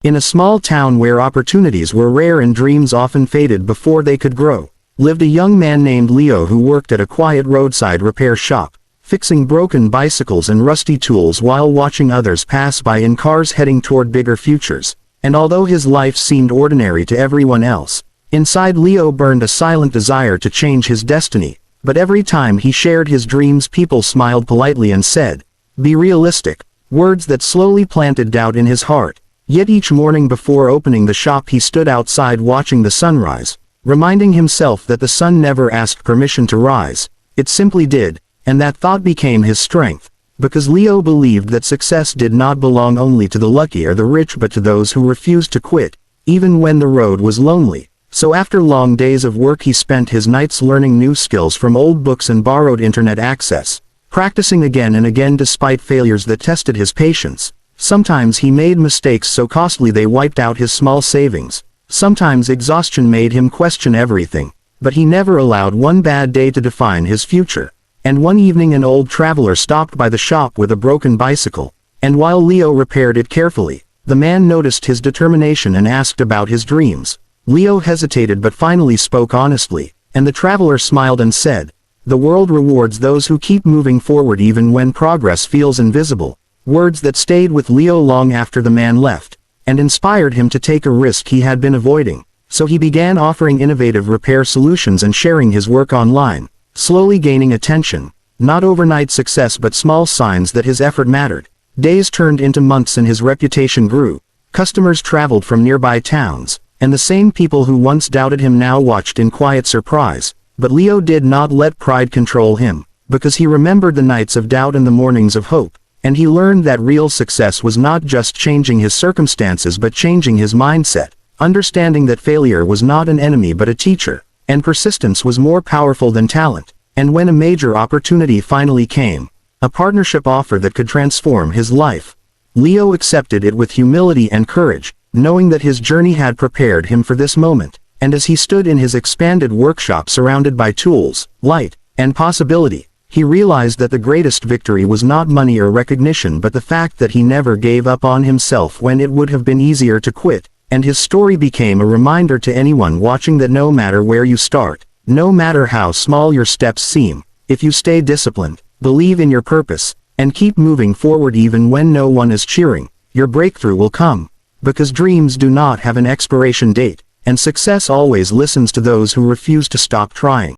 In a small town where opportunities were rare and dreams often faded before they could grow, lived a young man named Leo who worked at a quiet roadside repair shop, fixing broken bicycles and rusty tools while watching others pass by in cars heading toward bigger futures. And although his life seemed ordinary to everyone else, inside Leo burned a silent desire to change his destiny. But every time he shared his dreams, people smiled politely and said, "Be realistic," words that slowly planted doubt in his heart. Yet each morning before opening the shop he stood outside watching the sunrise, reminding himself that the sun never asked permission to rise, it simply did, and that thought became his strength, because Leo believed that success did not belong only to the lucky or the rich but to those who refused to quit, even when the road was lonely. So after long days of work he spent his nights learning new skills from old books and borrowed internet access, practicing again and again despite failures that tested his patience. Sometimes he made mistakes so costly they wiped out his small savings. Sometimes exhaustion made him question everything, but he never allowed one bad day to define his future. And one evening an old traveler stopped by the shop with a broken bicycle, and while Leo repaired it carefully, the man noticed his determination and asked about his dreams. Leo hesitated but finally spoke honestly, and the traveler smiled and said, "The world rewards those who keep moving forward even when progress feels invisible." Words that stayed with Leo long after the man left, and inspired him to take a risk he had been avoiding. So he began offering innovative repair solutions and sharing his work online, slowly gaining attention. Not overnight success but small signs that his effort mattered. Days turned into months and his reputation grew. Customers traveled from nearby towns, and the same people who once doubted him now watched in quiet surprise. But Leo did not let pride control him, because he remembered the nights of doubt and the mornings of hope. And he learned that real success was not just changing his circumstances but changing his mindset, understanding that failure was not an enemy but a teacher, and persistence was more powerful than talent. And when a major opportunity finally came, a partnership offer that could transform his life, Leo accepted it with humility and courage, knowing that his journey had prepared him for this moment. And as he stood in his expanded workshop surrounded by tools, light, and possibility, he realized that the greatest victory was not money or recognition but the fact that he never gave up on himself when it would have been easier to quit. And his story became a reminder to anyone watching that no matter where you start, no matter how small your steps seem, if you stay disciplined, believe in your purpose, and keep moving forward even when no one is cheering, your breakthrough will come. Because dreams do not have an expiration date, and success always listens to those who refuse to stop trying.